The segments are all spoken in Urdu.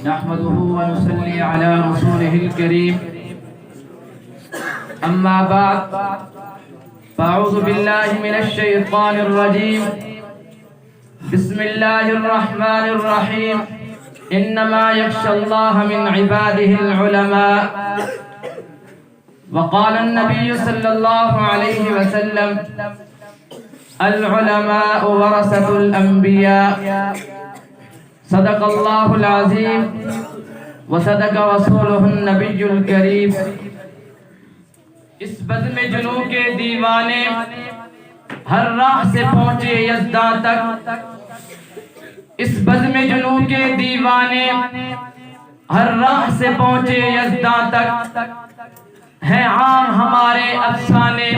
نحمده ونصلي على رسوله الكريم أما بعد فأعوذ بالله من الشيطان الرجيم بسم الله الرحمن الرحيم إنما يخشى الله من عباده العلماء وقال النبي صلى الله عليه وسلم العلماء ورثة الأنبياء صدق الله العظيم وصدق رسوله النبي الكريم۔ اس بزم جنوں کے دیوانے ہر راہ سے پہنچے یزداں تک، اس بزم جنوں کے دیوانے ہر راہ سے پہنچے یزداں تک، ہیں عام ہمارے افسانے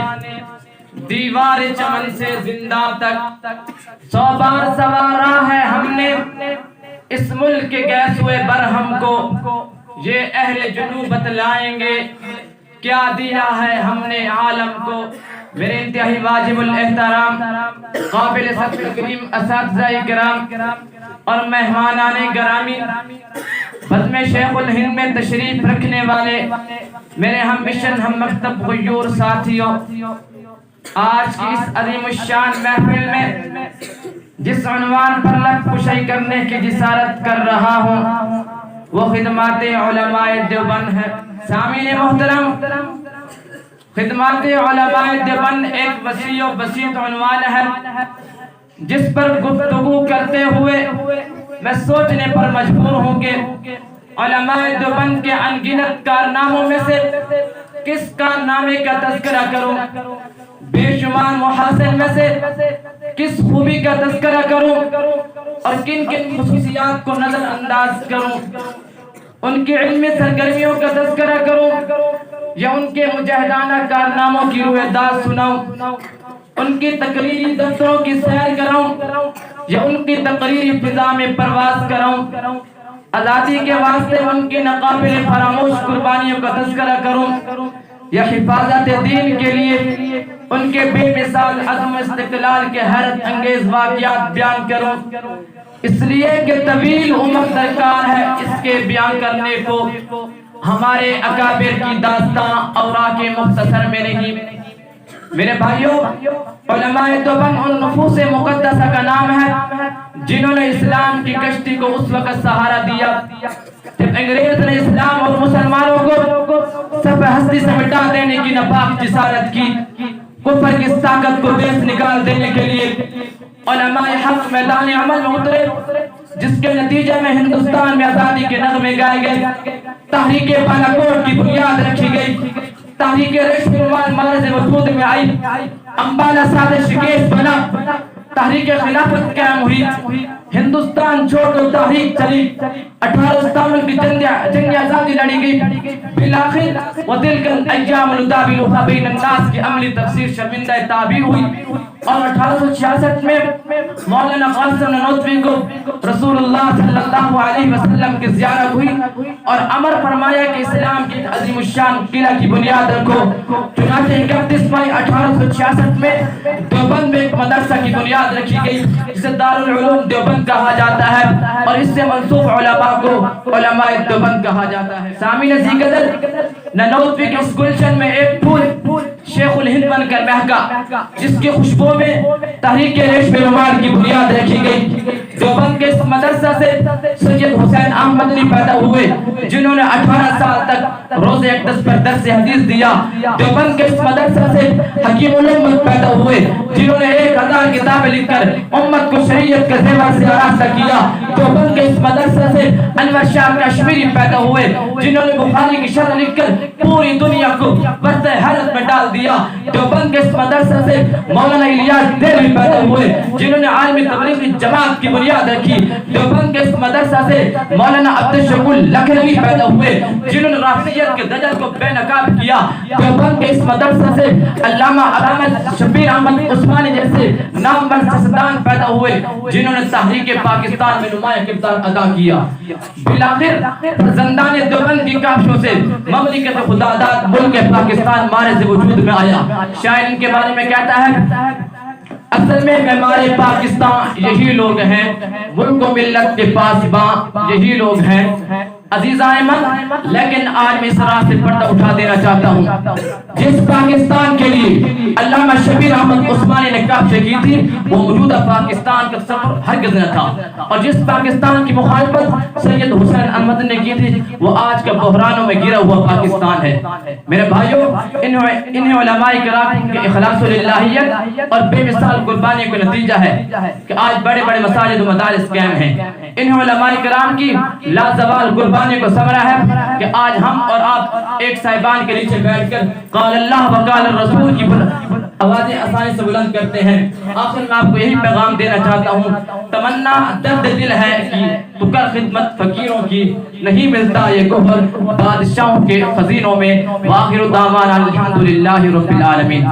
دیوار چمن سے زندہ تک۔ 100 بار سوارا ہے ہم نے اس ملک کے گیسوئے برہم کو، یہ اہل جنوب بتلائیں گے کیا دیا ہے ہم نے عالم کو۔ میرے انتہائی واجب الاحترام قابل صدر کریم اساتذہ کرام اور مہمانان گرامی، بزم شیخ الہند میں تشریف رکھنے والے میرے ہم مشن ہم مکتب غیور ساتھیوں، آج کی اس عظیم الشان محفل میں جس عنوان پر لب کشائی کرنے کی جسارت کر رہا ہوں وہ خدمات علماء دیوبند ہے۔ سامعین محترم، خدمات علماء دیوبند ایک وسیع و بسیط عنوان ہے جس پر گفتگو کرتے ہوئے میں سوچنے پر مجبور ہوں کہ علماء دیوبند کے انگنت کارناموں میں سے کس کارنامے کا تذکرہ کروں، بے شمار محاسن میں سے کس خوبی کا تذکرہ کروں اور کن کن خصوصیات کو نظر انداز کروں، ان کی علمی سرگرمیوں کا تذکرہ کروں یا ان کے مجاہدانہ کارناموں کی روح داد سناؤں، ان کی تقریری دفتروں کی سیر کراؤں یا ان کی تقریری فضا میں پرواز کراؤں، آزادی کے واسطے ان کی ناقابل فراموش قربانیوں کا تذکرہ کروں یا حفاظت دین کے لیے ان کے بے مثال عزم استقلال کے حیرت انگیز واقعات بیان کروں، اس لیے کہ طویل عمر درکار ہے اس کے بیان کرنے کو، ہمارے اکابر کی داستان اوراق مختصر میں نہیں۔ میرے بھائیوں، علماء دیوبند ان نفوس مقدسہ کا نام ہے جنہوں نے اسلام کی کشتی کو اس وقت سہارا دیا جب انگریز نے اسلام اور مسلمانوں کو صف ہستی سے مٹا دینے کی ناپاک جسارت کی، کفر کی طاقت کو دیس نکال دینے کے لیے علماء حق میدان عمل میں اترے، جس کے نتیجے میں ہندوستان میں آزادی کے نغمے گائے گئے، تحریک بالاکوٹ کی بنیاد رکھی گئی، تحریک ریشم رومال مارز وجود میں آئی، امبالہ سازش کیس بنا، تحریک خلافت قائم ہوئی، ہندوستان چھوڑو تحریک چلی، 1857 کی جنگ آزادی لڑی گئی، بالآخر وَتِلْكَ الْأَيَّامُ نُدَاوِلُهَا بَيْنَ النَّاسِ کی عملی تفسیر شرمندہ تعبیر ہوئی، اور 1866 میں مولانا قاسم نانوتوی کو رسول اللہ صلی اللہ علیہ وسلم کی زیارت ہوئی اور امر فرمایا کہ اسلام کی عظیم الشان قلعہ کی بنیاد رکھو۔ چنانچہ 31 مئی 1866 میں دیوبند میں ایک مدرسہ کی بنیاد رکھی گئی جسے دارالعلوم دیوبند کہا جاتا ہے اور اس سے منسوب علماء کو علماء دیوبند کہا جاتا ہے۔ سامعین عزیز قدر، نانوتوی کے اس گلشن میں ایک پھول شیخ الہند بن کر مہکا جس کی خوشبو میں تحریک ریشم رومال کی بنیاد رکھی گئی۔ دیوبند کے اس مدرسہ سے سید حسین احمد علی پیدا ہوئے جنہوں نے 18 سال تک روز اقدس پر درس حدیث دیا۔ دیوبند کے اس مدرسہ سے حکیم الامت پیدا ہوئے جنہوں نے 1000 کتابیں لکھ کر امت کو شریعت کے زیور سے آراستہ کیا۔ دیوبند کے اس مدرسہ سے انور شاہ کشمیری پیدا ہوئے جنہوں نے بخاری کی شرح لکھ کر پوری دنیا کو وسط حیرت میں ڈال دیا۔ دیوبند کے اس مدرسہ سے مولانا الیاس دہلوی پیدا ہوئے جنہوں نے عالمی تبلیغی جماعت کی بنیاد رکھی۔ دیوبند کے اس مدرسہ سے مولانا عبدالشکور لکھنوی پیدا ہوئے جنہوں نے رافضیت کے دجل کو بے نقاب کیا۔ دیوبند کے اس مدرسہ سے علامہ علامہ شبیر احمد عثمانی جیسے نامور سیاستدان پیدا ہوئے جنہوں نے تحریک پاکستان میں نمایاں کردار ادا کیا۔ بالآخر زندان دیوبند کی کافشوں سے مملکت خداداد ملک پاکستان مارز وجود میں آیا۔ شاعر ان کے بارے میں کہتا ہے اصل میں ہمارے پاکستان یہی لوگ ہیں، ملک و ملت کے پاسباں یہی لوگ ہیں عزیز احمد۔ لیکن آج میں اس راہ سے پردہ اٹھا دینا چاہتا ہوں، جس پاکستان کے لیے علامہ شبیر احمد عثمانی نے کاوشیں کی تھی وہ موجودہ پاکستان کا تصور ہرگز نہ تھا، اور جس پاکستان کی مخالفت سید حسین احمد نے کی تھی وہ آج کا بحرانوں میں گرا ہوا پاکستان ہے۔ میرے بھائیوں، انہیں علماء کرام کے اخلاص و للہیت اور بے مثال قربانی کا نتیجہ ہے کہ آج بڑے بڑے مساجد و مدارس قائم ہیں۔ انہیں علماء کرام کی لازوال قربانی کو ثمرہ ہے کہ آج ہم اور آپ ایک صاحبان کے نیچے بیٹھ کر قال اللہ و قال الرسول کی آوازیں آسانی سے بلند کرتے ہیں۔ آخر میں آپ کو یہی پیغام دینا چاہتا ہوں، تمنا درد دل ہے کہ تو کر خدمت فقیروں کی، نہیں ملتا یہ گوہر بادشاہوں کے خزینوں میں۔ وآخر دعوانا الحمدللہ رب العالمین۔